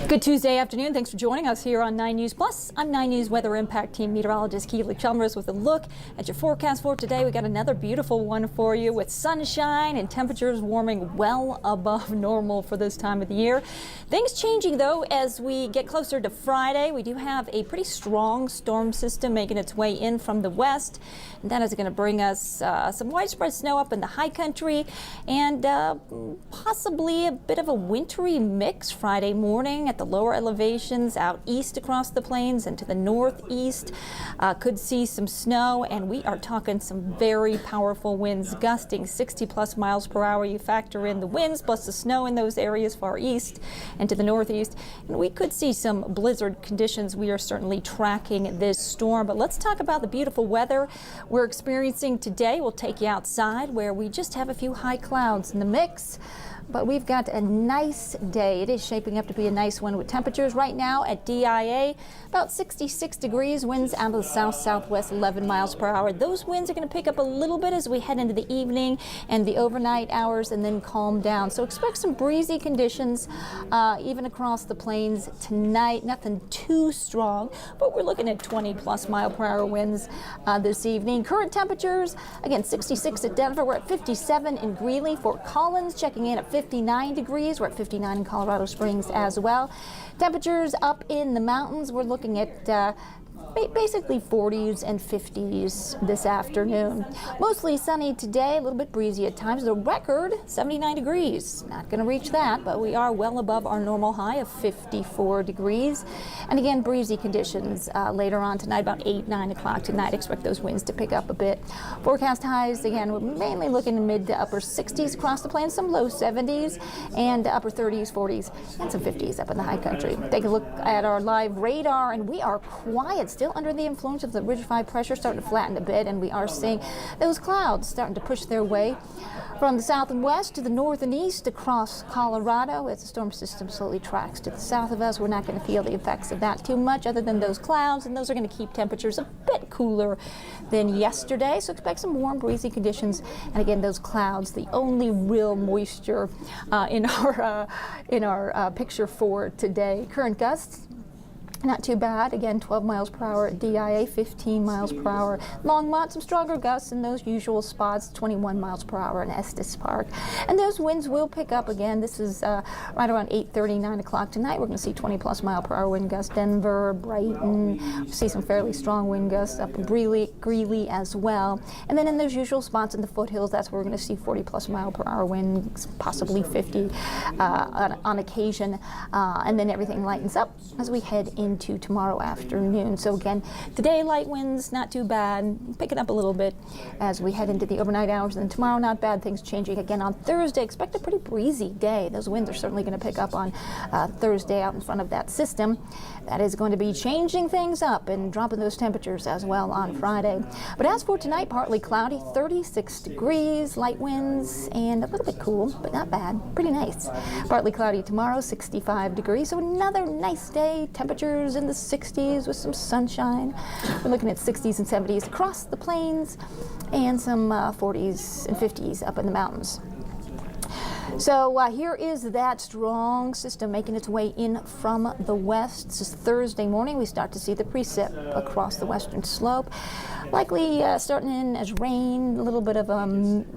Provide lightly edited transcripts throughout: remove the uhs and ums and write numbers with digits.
Good Tuesday afternoon. Thanks for joining us here on 9 News Plus. I'm 9 News Weather Impact Team Meteorologist Keely Chalmers with a look at your forecast for today. We got another beautiful one for you with sunshine and temperatures warming well above normal for this time of the year. Things changing though as we get closer to Friday. We do have a pretty strong storm system making its way in from the west. And that is going to bring us some widespread snow up in the high country and possibly a bit of a wintry mix Friday morning at the lower elevations out east across the plains and to the northeast. Could see some snow, and we are talking some very powerful winds gusting 60+ miles per hour. You factor in the winds plus the snow in those areas far east and to the northeast, and we could see some blizzard conditions. We are certainly tracking this storm, but let's talk about the beautiful weather we're experiencing today. We'll take you outside where we just have a few high clouds in the mix. But we've got a nice day. It is shaping up to be a nice one with temperatures right now at DIA about 66 degrees, winds out of the south-southwest 11 miles per hour. Those winds are going to pick up a little bit as we head into the evening and the overnight hours and then calm down. So expect some breezy conditions even across the plains tonight. Nothing too strong, but we're looking at 20+ mile per hour winds this evening. Current temperatures, again, 66 at Denver. We're at 57 in Greeley. Fort Collins checking in at 59 degrees. We're at 59 in Colorado Springs as well. Temperatures up in the mountains, we're looking at basically 40s and 50s this afternoon. Mostly sunny today, a little bit breezy at times. The record, 79 degrees. Not going to reach that, but we are well above our normal high of 54 degrees. And again, breezy conditions later on tonight, about 8, 9 o'clock tonight. Expect those winds to pick up a bit. Forecast highs, again, we're mainly looking in mid to upper 60s across the plains, some low 70s, and upper 30s, 40s, and some 50s up in the high country. Take a look at our live radar, and we are quiet. Still under the influence of the ridge-high pressure, starting to flatten a bit, and we are seeing those clouds starting to push their way from the south and west to the north and east across Colorado as the storm system slowly tracks to the south of us. We're not going to feel the effects of that too much other than those clouds, and those are going to keep temperatures a bit cooler than yesterday. So expect some warm, breezy conditions, and again, those clouds, the only real moisture in our picture for today. Current gusts, not too bad. Again, 12 miles per hour at DIA, 15 miles per hour. Longmont, some stronger gusts in those usual spots, 21 miles per hour in Estes Park. And those winds will pick up again. This is right around 8:30, 9 o'clock tonight. We're going to see 20+ mile per hour wind gusts. Denver, Brighton, we'll see some fairly strong wind gusts up in Greeley as well. And then in those usual spots in the foothills, that's where we're going to see 40+ mile per hour winds, possibly 50 on occasion. And then everything lightens up as we head into tomorrow afternoon. So again, today light winds, not too bad, picking up a little bit as we head into the overnight hours, and then tomorrow not bad, things changing again on Thursday. Expect a pretty breezy day. Those winds are certainly going to pick up on Thursday out in front of that system. That is going to be changing things up and dropping those temperatures as well on Friday. But as for tonight, partly cloudy, 36 degrees, light winds, and a little bit cool, but not bad, pretty nice. Partly cloudy tomorrow, 65 degrees, so another nice day. Temperatures in the 60s with some sunshine. We're looking at 60s and 70s across the plains and some 40s and 50s up in the mountains. So here is that strong system making its way in from the west. This is Thursday morning. We start to see the precip across the western slope. Likely starting in as rain, a little bit of a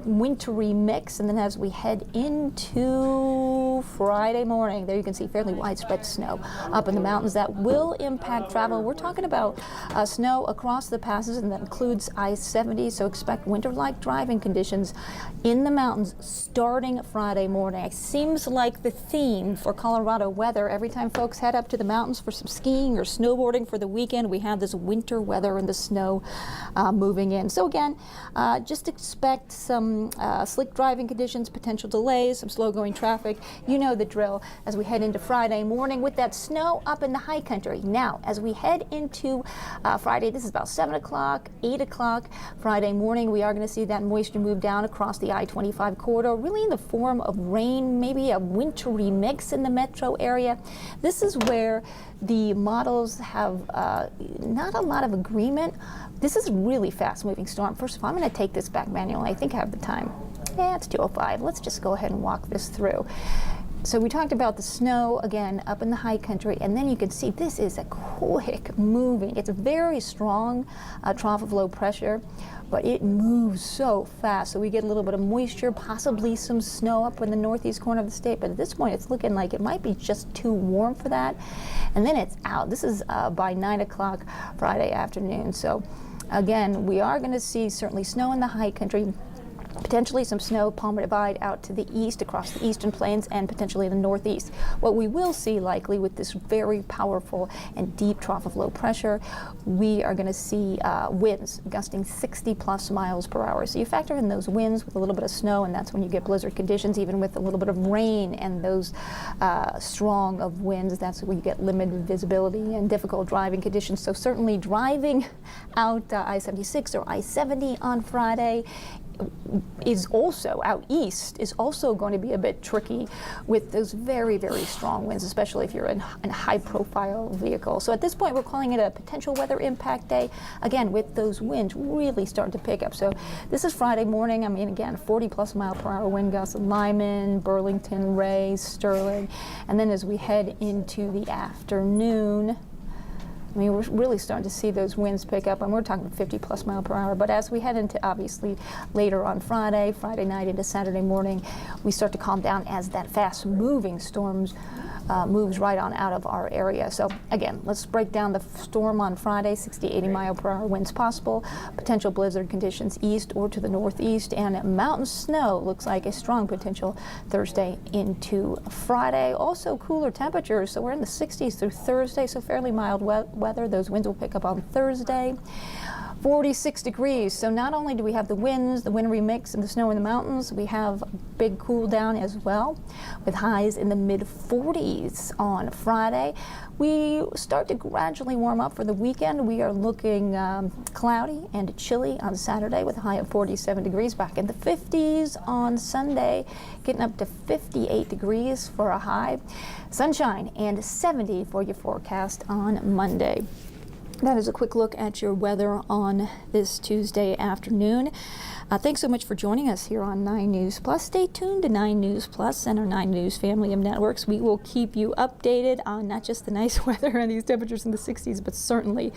wintry mix, and then as we head into Friday morning, there you can see fairly widespread snow up in the mountains that will impact travel. We're talking about snow across the passes, and that includes I-70, so expect winter-like driving conditions in the mountains starting Friday morning. It seems like the theme for Colorado weather, every time folks head up to the mountains for some skiing or snowboarding for the weekend, we have this winter weather and the snow moving in. So again, just expect some slick driving conditions, potential delays, some slow going traffic. You know the drill as we head into Friday morning with that snow up in the high country. Now, as we head into Friday, this is about 7 o'clock, 8 o'clock Friday morning, we are going to see that moisture move down across the I-25 corridor, really in the form of rain, maybe a wintry mix in the metro area. This is where the models have not a lot of agreement. This is a really fast-moving storm. First of all, I'm going to take this back manually. I think I have the time. Yeah, it's 2:05. Let's just go ahead and walk this through. So we talked about the snow again up in the high country, and then you can see this is a quick moving. It's a very strong trough of low pressure, but it moves so fast. So we get a little bit of moisture, possibly some snow up in the northeast corner of the state, but at this point it's looking like it might be just too warm for that. And then it's out. This is by 9 o'clock Friday afternoon. So again, we are going to see certainly snow in the high country, potentially some snow, Palmer Divide out to the east, across the eastern plains, and potentially the northeast. What we will see likely with this very powerful and deep trough of low pressure, we are going to see winds gusting 60 plus miles per hour. So you factor in those winds with a little bit of snow, and that's when you get blizzard conditions. Even with a little bit of rain and those strong of winds, that's when you get limited visibility and difficult driving conditions. So certainly driving out I-76 or I-70 on Friday is also out east is also going to be a bit tricky with those very, very strong winds, especially if you're in a high profile vehicle. So at this point, we're calling it a potential weather impact day, again, with those winds really starting to pick up. So this is Friday morning. I mean, again, 40 plus mile per hour wind gusts in Lyman, Burlington, Ray, Sterling. And then as we head into the afternoon, I mean, we're really starting to see those winds pick up, and we're talking 50 plus mile per hour. But as we head into, obviously, later on Friday night into Saturday morning, we start to calm down as that fast-moving storms moves right on out of our area. So again, let's break down the storm on Friday. 60, 80 mile per hour winds possible, potential blizzard conditions east or to the northeast, and mountain snow looks like a strong potential Thursday into Friday. Also cooler temperatures, so we're in the 60s through Thursday, so fairly mild weather. Those winds will pick up on Thursday. 46 degrees. So not only do we have the winds, the wintry mix, and the snow in the mountains, we have a big cool down as well, with highs in the mid 40s on Friday. We start to gradually warm up for the weekend. We are looking cloudy and chilly on Saturday with a high of 47 degrees, back in the 50s on Sunday, getting up to 58 degrees for a high. Sunshine and 70 for your forecast on Monday. That is a quick look at your weather on this Tuesday afternoon. Thanks so much for joining us here on 9 News Plus. Stay tuned to 9 News Plus and our 9 News family of networks. We will keep you updated on not just the nice weather and these temperatures in the 60s, but certainly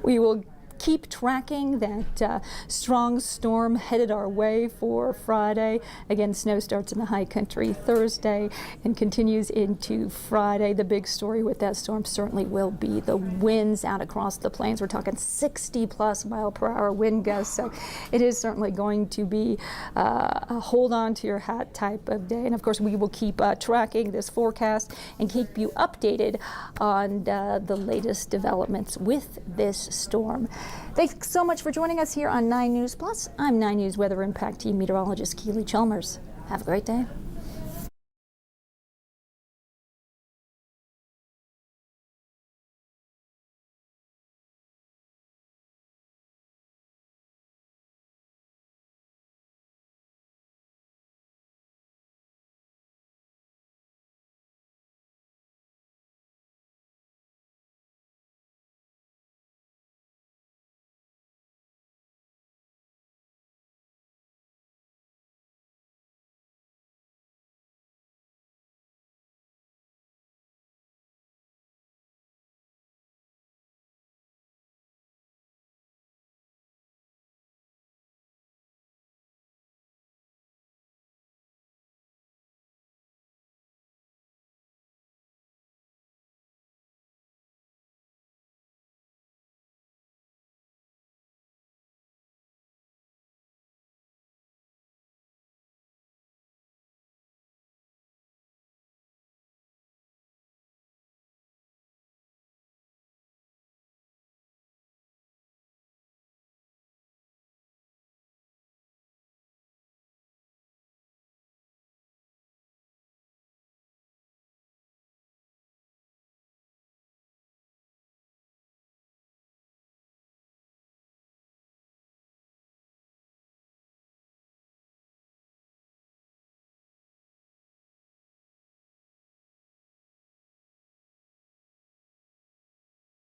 we will keep tracking that strong storm headed our way for Friday. Again, snow starts in the high country Thursday and continues into Friday. The big story with that storm certainly will be the winds out across the plains. We're talking 60 plus mile per hour wind gusts. So it is certainly going to be a hold on to your hat type of day. And of course, we will keep tracking this forecast and keep you updated on the latest developments with this storm. Thanks so much for joining us here on 9 News Plus. I'm 9 News Weather Impact Team Meteorologist Keely Chalmers. Have a great day.